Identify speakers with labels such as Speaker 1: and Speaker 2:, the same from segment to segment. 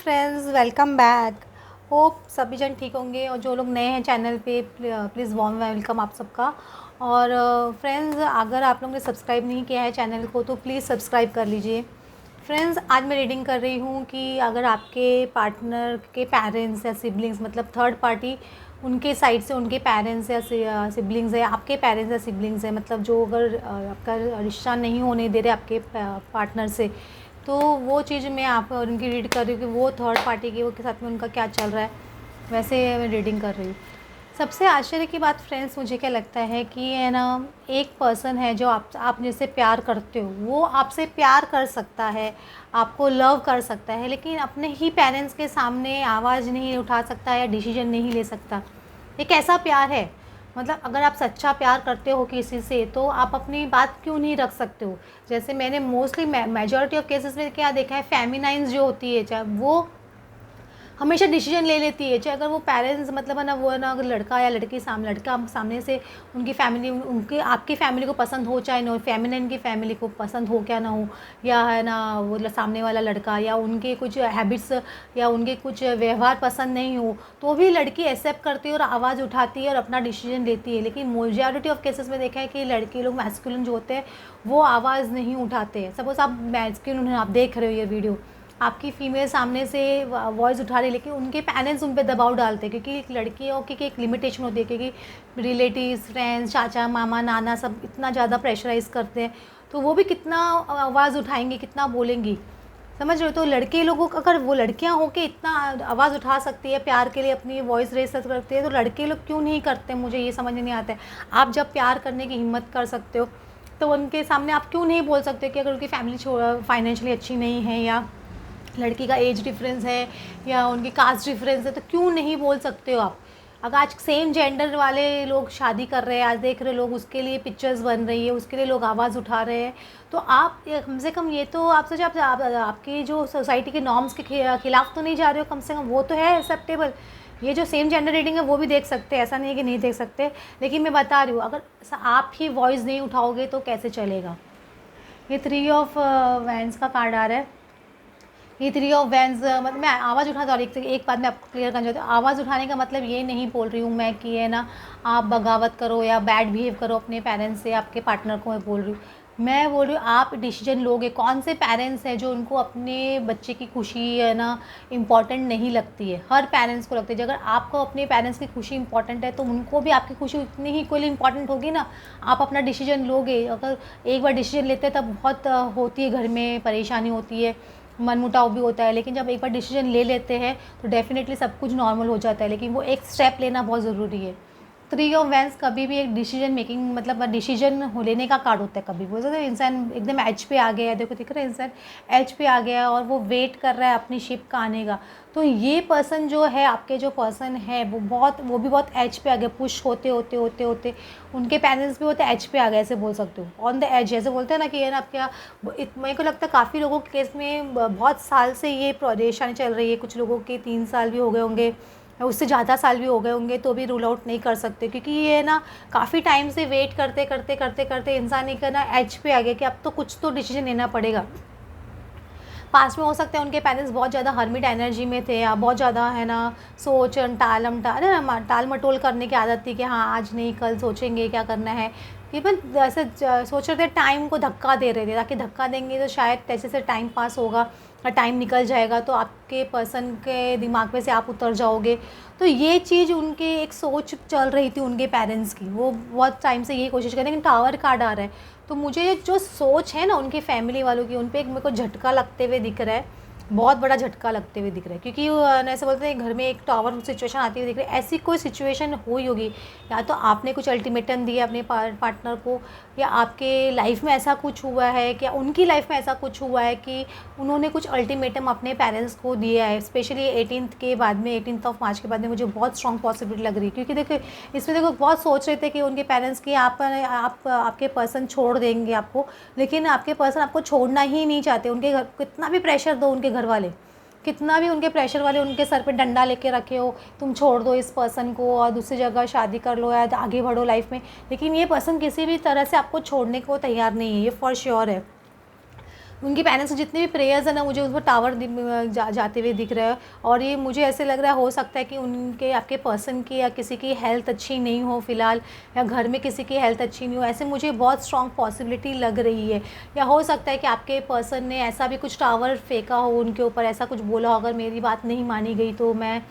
Speaker 1: Friends, welcome back. Hope सभी जन ठीक होंगे और जो लोग नए हैं चैनल पे प्लीज़ वार्म वेलकम आप सबका। और फ्रेंड्स, अगर आप लोगों ने सब्सक्राइब नहीं किया है चैनल को तो प्लीज़ सब्सक्राइब कर लीजिए। फ्रेंड्स, आज मैं रीडिंग कर रही हूँ कि अगर आपके पार्टनर के पेरेंट्स या सिबलिंग्स, मतलब थर्ड पार्टी, उनके साइड से उनके पेरेंट्स या सिबलिंग्स है, आपके पेरेंट्स या सिबलिंग्स है, मतलब जो अगर आपका रिश्ता नहीं होने दे रहे आपके पार्टनर से, तो वो चीज़ मैं आप और उनकी रीड कर रही हूँ कि वो थर्ड पार्टी के वो के साथ में उनका क्या चल रहा है, वैसे मैं रीडिंग कर रही हूँ। सबसे आश्चर्य की बात फ्रेंड्स मुझे क्या लगता है कि है ना, एक पर्सन है जो आप जिससे प्यार करते हो, वो आपसे प्यार कर सकता है, आपको लव कर सकता है, लेकिन अपने ही पेरेंट्स के सामने आवाज़ नहीं उठा सकता या डिसीजन नहीं ले सकता। ये कैसा प्यार है? मतलब अगर आप सच्चा प्यार करते हो किसी से तो आप अपनी बात क्यों नहीं रख सकते हो? जैसे मैंने मोस्टली मेजॉरिटी ऑफ केसेस में क्या देखा है, फेमिनाइन्स जो होती है, चाहे वो हमेशा डिसीजन ले लेती है, चाहे अगर वो पेरेंट्स, मतलब है ना, वो है ना, अगर लड़का या लड़की लड़का सामने से उनकी फैमिली, उनके आपकी फैमिली को पसंद हो चाहे ना हो, फेमिनिन की फैमिली को पसंद हो क्या ना हो, या है ना वो सामने वाला लड़का या उनके कुछ हैबिट्स या उनके कुछ व्यवहार पसंद नहीं हो, तो भी लड़की एक्सेप्ट करती है और आवाज़ उठाती है और अपना डिसीजन लेती है। लेकिन मेजॉरिटी ऑफ केसेस में देखा है कि लड़के लोग, मैस्कुलिन जो होते हैं, वो आवाज़ नहीं उठाते हैं। सपोज आप मैस्कुलिन, आप देख रहे हो ये वीडियो, आपकी फ़ीमेल सामने से वॉइस उठा रही है, लेकिन उनके पेरेंट्स उन पे दबाव डालते हैं, क्योंकि लड़कियों की एक लिमिटेशन होती है, क्योंकि रिलेटिव्स, फ्रेंड्स, चाचा मामा नाना सब इतना ज़्यादा प्रेशराइज़ करते हैं, तो वो भी कितना आवाज़ उठाएंगी, कितना बोलेंगी, समझ रहे हो? तो लड़के लोगों को, अगर वो लड़कियां होकर इतना आवाज़ उठा सकती है प्यार के लिए, अपनी वॉइस रेस करती है, तो लड़के लोग क्यों नहीं करते? मुझे ये समझ नहीं आता है। आप जब प्यार करने की हिम्मत कर सकते हो तो उनके सामने आप क्यों नहीं बोल सकते कि अगर उनकी फैमिली फाइनेंशियली अच्छी नहीं है, या लड़की का एज डिफरेंस है, या उनकी कास्ट डिफरेंस है, तो क्यों नहीं बोल सकते हो आप? अगर आज सेम जेंडर वाले लोग शादी कर रहे हैं, आज देख रहे लोग, उसके लिए पिक्चर्स बन रही है, उसके लिए लोग आवाज़ उठा रहे हैं, तो आप कम से कम ये तो आप सोचिए, आपकी जो सोसाइटी के नॉर्म्स के खिलाफ तो नहीं जा रहे हो, कम से कम वो तो है एक्सेप्टेबल। ये जो सेम जेंडर रीडिंग है वो भी देख सकते हैं, ऐसा नहीं है कि नहीं देख सकते, लेकिन मैं बता रही हूँ, अगर आप ही वॉइस नहीं उठाओगे तो कैसे चलेगा? ये 3 ऑफ वैंड्स का कार्ड आ रहा है। ये 3 ऑफ वैंड्स, मतलब मैं आवाज़ उठा, और एक बात मैं आपको क्लियर करना चाहती हूँ, आवाज़ उठाने का मतलब ये नहीं बोल रही हूँ मैं कि है ना आप बगावत करो या बैड बिहेव करो अपने पेरेंट्स से, आपके पार्टनर को मैं बोल रही हूँ। मैं बोल रही हूँ आप डिसीजन लोगे। कौन से पेरेंट्स हैं जो उनको अपने बच्चे की खुशी है ना इम्पॉर्टेंट नहीं लगती है? हर पेरेंट्स को लगती है। अगर आपको अपने पेरेंट्स की खुशी इंपॉर्टेंट है तो उनको भी आपकी खुशी उतनी ही इक्वली इंपॉर्टेंट होगी ना। आप अपना डिसीजन लोगे। अगर एक बार डिसीजन लेते हैं तब बहुत होती है, घर में परेशानी होती है, मनमुटाव भी होता है, लेकिन जब एक बार डिसीजन ले लेते हैं तो डेफिनेटली सब कुछ नॉर्मल हो जाता है, लेकिन वो एक स्टेप लेना बहुत ज़रूरी है। 3 ऑफ वैंस कभी भी एक डिसीजन मेकिंग, मतलब डिसीजन लेने का कार्ड होता है। कभी बोल सकते इंसान एकदम एज पे आ गया है, देखो दिख रहा है इंसान एज पे आ गया है और वो वेट कर रहा है अपनी शिप का आने का, तो ये पर्सन जो है, आपके जो पर्सन है, वो भी बहुत एज पे आ गया। पुश होते होते होते होते उनके पेरेंट्स भी होते एज पे आ गए, ऐसे बोल सकते हो, ऑन द एज, जैसे बोलते हैं ना कि ये ना आपके, मेरे को लगता है काफ़ी लोगों के केस में बहुत साल से ये परेशानी चल रही है। कुछ लोगों के 3 साल भी हो गए होंगे, उससे ज़्यादा साल भी हो गए होंगे, तो भी रूल आउट नहीं कर सकते, क्योंकि ये ना काफ़ी टाइम से वेट करते करते करते करते इंसान एक ना एज पे आ गया कि अब तो कुछ तो डिसीजन लेना पड़ेगा। पास्ट में हो सकता है उनके पेरेंट्स बहुत ज़्यादा हर्मिट एनर्जी में थे, या बहुत ज़्यादा है ना सोच टाल मटोल करने की आदत थी कि हाँ आज नहीं कल सोचेंगे क्या करना है। इवन ऐसे सोच रहे थे, टाइम को धक्का दे रहे थे, ताकि धक्का देंगे तो शायद ऐसे से टाइम पास होगा और टाइम निकल जाएगा, तो आपके पर्सन के दिमाग में से आप उतर जाओगे। तो ये चीज़ उनके एक सोच चल रही थी उनके पेरेंट्स की, वो बहुत टाइम से ये कोशिश कर रहे हैं। लेकिन टावर कार्ड आ रहा है, तो मुझे जो सोच है ना उनकी फैमिली वालों की, उन पर एक मेरे को झटका लगते हुए दिख रहा है, बहुत बड़ा झटका लगते हुए दिख रहा है, क्योंकि ऐसे बोलते हैं घर में एक टावर सिचुएशन आती हुई दिख रही है। ऐसी कोई सिचुएशन हुई होगी, या तो आपने कुछ अल्टीमेटम दिया अपने पार्टनर को, या आपके लाइफ में ऐसा कुछ हुआ है, क्या उनकी लाइफ में ऐसा कुछ हुआ है कि उन्होंने कुछ अल्टीमेटम अपने पेरेंट्स को दिया है। स्पेशली 18th के बाद में, 18th ऑफ मार्च के बाद में मुझे बहुत स्ट्रॉन्ग पॉसिबिलिटी लग रही है, क्योंकि देखो इसमें देखो बहुत सोच रहे थे कि उनके पेरेंट्स की आपके पर्सन छोड़ देंगे आपको, लेकिन आपके पर्सन आपको छोड़ना ही नहीं चाहते। उनके घर कितना भी प्रेशर दो, उनके घर वाले कितना भी उनके प्रेशर वाले उनके सर पे डंडा लेके रखे हो, तुम छोड़ दो इस पर्सन को और दूसरी जगह शादी कर लो या आगे बढ़ो लाइफ में, लेकिन ये पर्सन किसी भी तरह से आपको छोड़ने को तैयार नहीं है, ये फॉर श्योर है। उनके पेरेंट्स के जितने भी प्रेयर्स हैं ना, मुझे उस पर टावर जाते हुए दिख रहा है। और ये मुझे ऐसे लग रहा है, हो सकता है कि उनके आपके पर्सन की या किसी की हेल्थ अच्छी नहीं हो फ़िलहाल, या घर में किसी की हेल्थ अच्छी नहीं हो, ऐसे मुझे बहुत स्ट्रॉन्ग पॉसिबिलिटी लग रही है। या हो सकता है कि आपके पर्सन ने ऐसा भी कुछ टावर फेंका हो उनके ऊपर, ऐसा कुछ बोला हो, अगर मेरी बात नहीं मानी गई तो मैं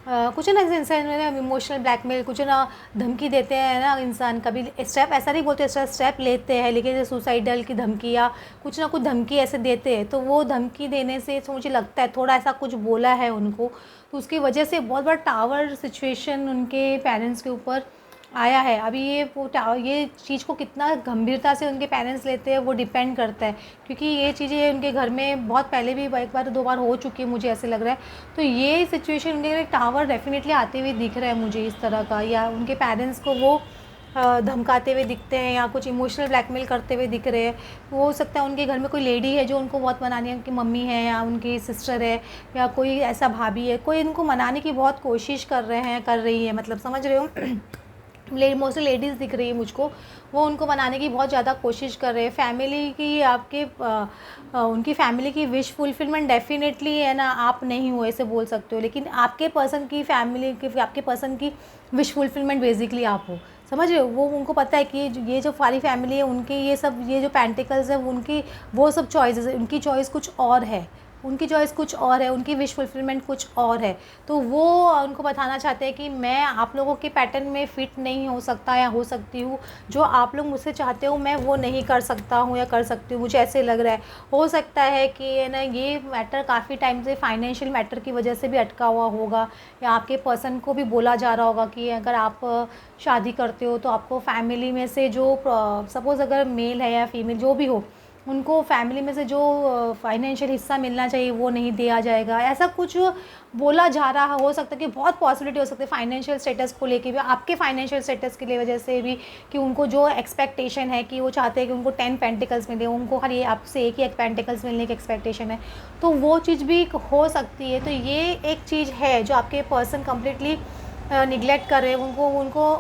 Speaker 1: कुछ ना इंसान में इमोशनल ब्लैकमेल, कुछ ना धमकी देते हैं ना इंसान, कभी स्टेप ऐसा नहीं बोलते, स्टेप लेते हैं, लेकिन जैसे सुसाइडल की धमकी या कुछ ना कुछ धमकी ऐसे देते हैं, तो वो धमकी देने से तो मुझे लगता है थोड़ा ऐसा कुछ बोला है उनको, तो उसकी वजह से बहुत बड़ा टावर सिचुएशन उनके पेरेंट्स के ऊपर आया है। अभी ये चीज़ को कितना गंभीरता से उनके पेरेंट्स लेते हैं वो डिपेंड करता है, क्योंकि ये चीज़ें उनके घर में बहुत पहले भी एक बार 2 बार हो चुकी है, मुझे ऐसे लग रहा है। तो ये सिचुएशन उनके लिए टावर डेफिनेटली आते हुए दिख रहा है मुझे इस तरह का, या उनके पेरेंट्स को वो धमकाते हुए दिखते हैं या कुछ इमोशनल ब्लैकमेल करते हुए दिख रहे हैं। वो हो सकता है उनके घर में कोई लेडी है जो उनको बहुत मनाने, उनकी मम्मी है या उनकी सिस्टर है या कोई ऐसा भाभी है, कोई इनको मनाने की बहुत कोशिश कर रही है, मतलब समझ रहे हो मोस्टली लेडीज़ दिख रही है मुझको, वो उनको मनाने की बहुत ज़्यादा कोशिश कर रहे हैं। फैमिली की आपके उनकी फैमिली की विश फुलफिलमेंट डेफिनेटली है ना, आप नहीं हो ऐसे बोल सकते हो, लेकिन आपके पर्सन की फैमिली की, आपके पर्सन की विश फुलफिलमेंट बेसिकली आप हो, समझ रहे हो। वो उनको पता है कि ये जो सारी फैमिली है उनकी, ये जो पेंटिकल्स है उनकी, वो सब चॉइसेस है, उनकी चॉइस कुछ और है, उनकी चॉइस कुछ और है, उनकी विश फुलफिलमेंट कुछ और है। तो वो उनको बताना चाहते हैं कि मैं आप लोगों के पैटर्न में फ़िट नहीं हो सकता या हो सकती हूँ, जो आप लोग मुझसे चाहते हो मैं वो नहीं कर सकता हूँ या कर सकती हूँ, मुझे ऐसे लग रहा है। हो सकता है कि है ना, ये मैटर काफ़ी टाइम से फाइनेंशियल मैटर की वजह से भी अटका हुआ होगा, या आपके पर्सन को भी बोला जा रहा होगा कि अगर आप शादी करते हो तो आपको फैमिली में से जो सपोज़ अगर मेल है या फीमेल जो भी हो, उनको फैमिली में से जो फाइनेंशियल हिस्सा मिलना चाहिए वो नहीं दिया जाएगा, ऐसा कुछ बोला जा रहा हो सकता है कि बहुत पॉसिबिलिटी हो सकती है फाइनेंशियल स्टेटस को लेके भी, आपके फाइनेंशियल स्टेटस की वजह से भी, कि उनको जो एक्सपेक्टेशन है कि वो चाहते हैं कि उनको 10 पेंटिकल्स मिले, उनको खाली आपसे एक ही पेंटिकल्स मिलने की एक्सपेक्टेशन है, तो वो चीज़ भी हो सकती है। तो ये एक चीज़ है जो आपके पर्सन कम्प्लीटली निगलेक्ट कर रहे हैं।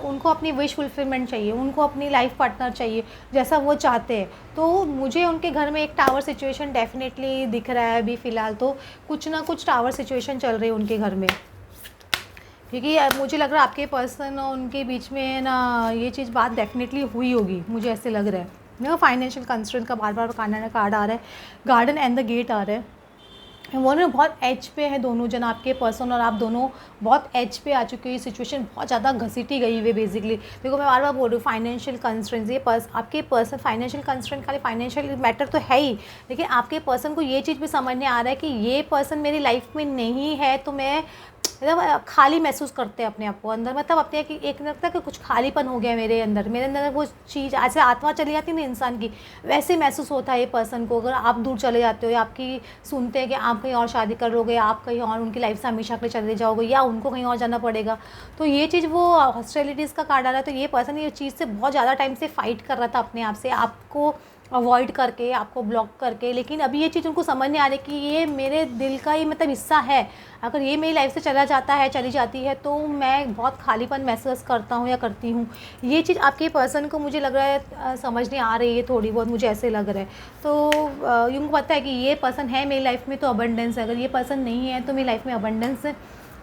Speaker 1: उनको अपनी विश फुलफिलमेंट चाहिए, उनको अपनी लाइफ पार्टनर चाहिए जैसा वो चाहते हैं। तो मुझे उनके घर में एक टावर सिचुएशन डेफिनेटली दिख रहा है अभी फ़िलहाल, तो कुछ ना कुछ टावर सिचुएशन चल रही है उनके घर में, क्योंकि मुझे लग रहा है आपके पर्सन और उनके बीच में ना ये चीज़ बात डेफिनेटली हुई होगी, मुझे ऐसे लग रहा है ना। फाइनेंशियल कंस्ट्रेंट का बार बार कार्ड आ रहा है, गार्डन एंड द गेट आ रहा है। वो ना बहुत एज पे है दोनों जन, आपके पर्सन और आप दोनों बहुत एज पे आ चुके हो, सिचुएशन बहुत ज़्यादा घसीटी गई हुई बेसिकली। देखो मैं बार बार बोल रही हूँ फाइनेंशियल कंस्ट्रेंट्स, ये आपके पर्सन फाइनेंशियल कंस्ट्रेंट, खाली फाइनेंशियल मैटर तो है ही, लेकिन आपके पर्सन को ये चीज़ भी समझने आ रहा है कि ये पर्सन मेरी लाइफ में नहीं है, तो मैं मतलब खाली महसूस करते हैं अपने आप को अंदर, मतलब अपने कि एक लगता है कि कुछ खालीपन हो गया मेरे अंदर वो चीज़, ऐसे आत्मा चली जाती है ना इंसान की, वैसे महसूस होता है ये पर्सन को। अगर आप दूर चले जाते हो या आपकी सुनते हैं कि आप कहीं और शादी करोगे, आप कहीं और उनकी लाइफ से हमेशा के लिए चले जाओगे या उनको कहीं और जाना पड़ेगा, तो ये चीज़ वो हॉस्टिलिटीज़ का कार्ड आ रहा है। तो ये पर्सन ये चीज़ से बहुत ज़्यादा टाइम से फाइट कर रहा था अपने आप से, आपको अवॉइड करके, आपको ब्लॉक करके, लेकिन अभी ये चीज़ उनको समझ नहीं आ रही कि ये मेरे दिल का ही मतलब हिस्सा है, अगर ये मेरी लाइफ से चली जाती है तो मैं बहुत खालीपन महसूस करता हूँ या करती हूँ। ये चीज़ आपके पर्सन को मुझे लग रहा है समझ नहीं आ रही है थोड़ी बहुत, मुझे ऐसे लग रहा है। तो उनको पता है कि ये पर्सन है मेरी लाइफ में तो अबंडेंस है, अगर ये पर्सन नहीं है तो मेरी लाइफ में अबंडेंस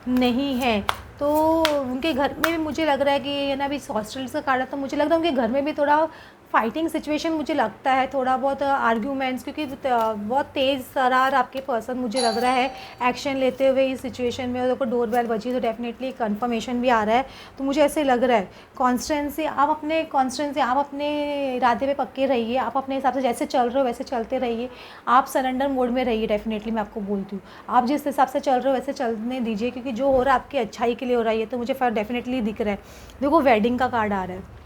Speaker 1: नहीं है। तो उनके घर में भी मुझे लग रहा है कि ये ना अभी हॉस्टल्स का कार्ड है, तो मुझे लग रहा है उनके घर में भी थोड़ा फाइटिंग सिचुएशन मुझे लगता है, थोड़ा बहुत आर्ग्यूमेंट्स, क्योंकि बहुत तेज़ तर्रार आपके पर्सन मुझे लग रहा है एक्शन लेते हुए इस सिचुएशन में। और डोर बेल बजी तो डेफिनेटली कंफर्मेशन भी आ रहा है, तो मुझे ऐसे लग रहा है कॉन्स्टेंसी, आप अपने इरादे पे पक्के रहिए, आप अपने हिसाब से जैसे चल रहे हो वैसे चलते रहिए, आप सरेंडर मोड में रहिए। डेफिनेटली मैं आपको बोलती हूँ, आप जिस हिसाब से चल रहे हो वैसे चलने दीजिए, क्योंकि जो हो रहा है आपकी अच्छाई के लिए हो रहा है। तो मुझे फिर डेफिनेटली दिख रहा है। देखो वेडिंग का कार्ड आ रहा है,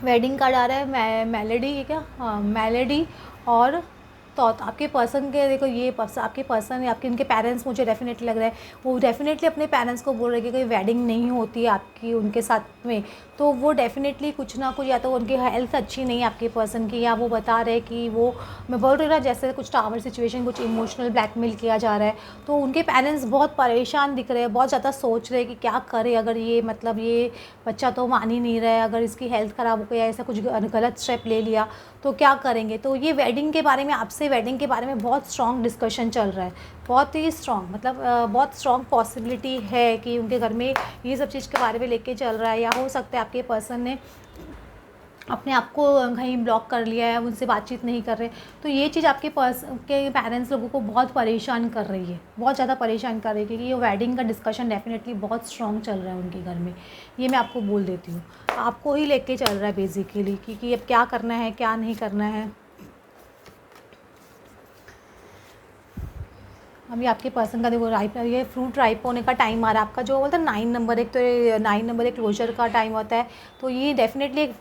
Speaker 1: वेडिंग कार्ड आ रहा है, मेलेडी क्या, हाँ मेलेडी और तो आपके पर्सन के, देखो ये आपके पर्सन या आपके उनके पेरेंट्स, मुझे डेफिनेटली लग रहा है वो डेफिनेटली अपने पेरेंट्स को बोल रहे हैं कि कोई वेडिंग नहीं होती है आपकी उनके साथ में। तो वो डेफ़िनेटली कुछ ना कुछ, या तो उनकी हेल्थ अच्छी नहीं है आपके पर्सन की, या वो बता रहे हैं कि वो, मैं बोल रही हूँ ना, जैसे कुछ टावर सिचुएशन, कुछ इमोशनल ब्लैकमेल किया जा रहा है। तो उनके पेरेंट्स बहुत परेशान दिख रहे हैं, बहुत ज़्यादा सोच रहे हैं कि क्या करें, अगर ये मतलब ये बच्चा तो मान ही नहीं रहा है, अगर इसकी हेल्थ ख़राब हो गई या ऐसा कुछ गलत स्टेप ले लिया तो क्या करेंगे। तो ये वेडिंग के बारे में, आपसे वेडिंग के बारे में बहुत स्ट्रॉन्ग डिस्कशन चल रहा है, बहुत ही स्ट्रॉन्ग, मतलब बहुत स्ट्रॉन्ग पॉसिबिलिटी है कि उनके घर में ये सब चीज़ के बारे में लेके चल रहा है। या हो सकता है आपके पर्सन ने अपने आप को कहीं ब्लॉक कर लिया है, उनसे बातचीत नहीं कर रहे। तो ये चीज़ आपके के पेरेंट्स लोगों को बहुत परेशान कर रही है, बहुत ज़्यादा परेशान कर रही है, क्योंकि ये वेडिंग का डिस्कशन डेफिनेटली बहुत स्ट्रॉन्ग चल रहा है उनके घर में। ये मैं आपको बोल देती हूँ, आपको ही लेके चल रहा है बेसिकली, क्योंकि अब क्या करना है क्या नहीं करना है। अभी आपके पर्सन का देखो राइप, ये फ्रूट राइप होने का टाइम आ रहा है आपका, जो बोलता है 9 नंबर, एक तो 9 नंबर एक क्लोजर का टाइम होता है। तो ये डेफिनेटली एक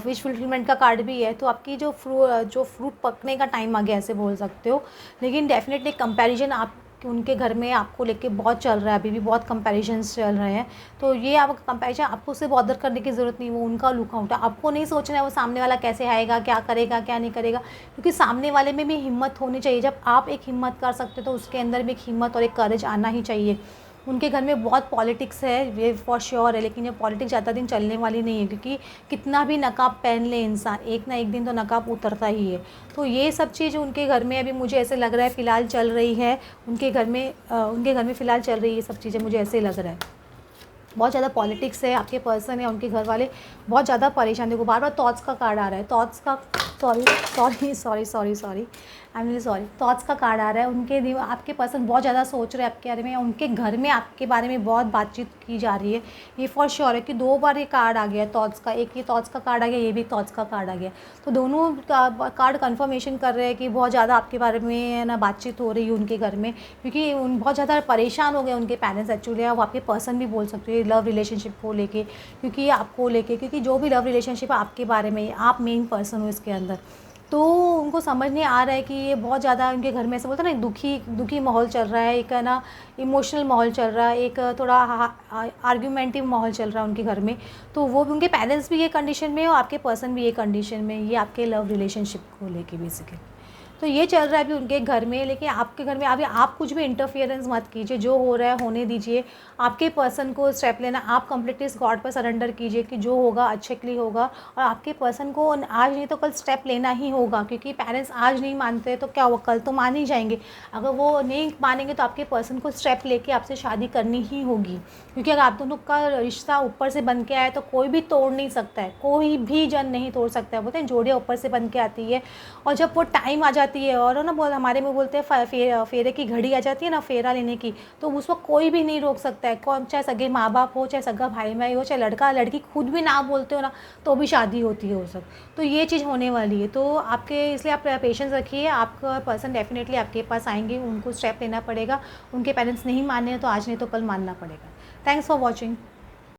Speaker 1: विश फुलफिलमेंट का कार्ड भी है। तो आपकी जो फ्रूट पकने का टाइम आ गया, ऐसे बोल सकते हो। लेकिन डेफिनेटली कंपैरिजन आप उनके घर में आपको लेके बहुत चल रहा है, अभी भी बहुत कंपैरिजन्स चल रहे हैं। तो ये आपका कंपैरिजन, आपको उससे बॉदर करने की ज़रूरत नहीं, वो उनका लुकआउट है। आपको नहीं सोचना है वो सामने वाला कैसे आएगा, क्या करेगा, क्या नहीं करेगा, क्योंकि सामने वाले में भी हिम्मत होनी चाहिए। जब आप एक हिम्मत कर सकते हो तो उसके अंदर भी एक हिम्मत और एक करेज आना ही चाहिए। उनके घर में बहुत पॉलिटिक्स है, ये फॉर श्योर है, लेकिन ये पॉलिटिक्स ज़्यादा दिन चलने वाली नहीं है, क्योंकि कितना भी नकाब पहन ले इंसान, एक ना एक दिन तो नकाब उतरता ही है। तो ये सब चीज़ उनके घर में अभी मुझे ऐसे लग रहा है फ़िलहाल चल रही है, उनके घर में फ़िलहाल चल रही है ये सब चीज़ें, मुझे ऐसे लग रहा है। बहुत ज़्यादा पॉलिटिक्स है, आपके पर्सन या उनके घर वाले बहुत ज़्यादा परेशान। देखो बार बार थॉट्स का कार्ड आ रहा है, थॉट्स का, sorry I am really sorry, thoughts का कार्ड आ रहा है। आपके पर्सन बहुत ज़्यादा सोच रहे हैं आपके बारे में, या उनके घर में आपके बारे में बहुत बातचीत की जा रही है। ये फॉर श्योर है कि 2 बार ये कार्ड आ गया थॉट्स का, एक ये थॉट्स का कार्ड आ गया, ये भी थॉट्स का कार्ड आ गया। तो दोनों कार्ड कन्फर्मेशन कर रहे हैं कि बहुत ज़्यादा आपके बारे में ना बातचीत हो रही है उनके घर में, क्योंकि बहुत ज़्यादा परेशान हो गए उनके पेरेंट्स एक्चुअली। वो आपके पर्सन भी बोल सकते हो लव रिलेशनशिप को लेके, क्योंकि आपको लेके, क्योंकि जो भी लव रिलेशनशिप है आपके बारे में, आप मेन पर्सन हो इसके अंदर। तो उनको समझ नहीं आ रहा है कि ये बहुत ज़्यादा उनके घर में, ऐसे बोलते हैं ना, दुखी माहौल चल रहा है, एक है ना इमोशनल माहौल चल रहा है, एक थोड़ा आर्ग्यूमेंटिव माहौल चल रहा है उनके घर में। तो वो भी, उनके पेरेंट्स भी ये कंडीशन में है और आपके पर्सन भी ये कंडीशन में, ये आपके लव रिलेशनशिप को लेके बेसिकली। तो ये चल रहा है अभी उनके घर में। लेकिन आपके घर में अभी आप कुछ भी इंटरफियरेंस मत कीजिए, जो हो रहा है होने दीजिए। आपके पर्सन को स्टेप लेना, आप कंप्लीटली इस गॉड पर सरेंडर कीजिए कि जो होगा अच्छे के लिए होगा। और आपके पर्सन को आज नहीं तो कल स्टेप लेना ही होगा, क्योंकि पेरेंट्स आज नहीं मानते तो क्या होगा, कल तो मान ही जाएंगे। अगर वो नहीं मानेंगे तो आपके पर्सन को स्टेप लेके आपसे शादी करनी ही होगी, क्योंकि अगर आप दोनों का रिश्ता ऊपर से बन के आया तो कोई भी तोड़ नहीं सकता है, कोई भी जन नहीं तोड़ सकता है। बोलते हैं जोड़ियाँ ऊपर से बन के आती है, और जब वो टाइम आ जाती है, और ना हमारे में बोलते हैं फेरे की घड़ी आ जाती है ना, फेरा लेने की, तो उस वक्त कोई भी नहीं रोक सकता है। कौन, चाहे सगे माँ बाप हो, चाहे सगा भाई भाई हो, चाहे लड़का लड़की खुद भी ना बोलते हो ना, तो भी शादी होती है उस वक्त। तो ये चीज़ होने वाली है। तो आपके, इसलिए आप पेशेंस रखिए, आपका पर्सन डेफिनेटली आपके पास आएंगे, उनको स्टेप लेना पड़ेगा। उनके पेरेंट्स नहीं माने तो आज नहीं तो कल मानना पड़ेगा। Thanks for watching.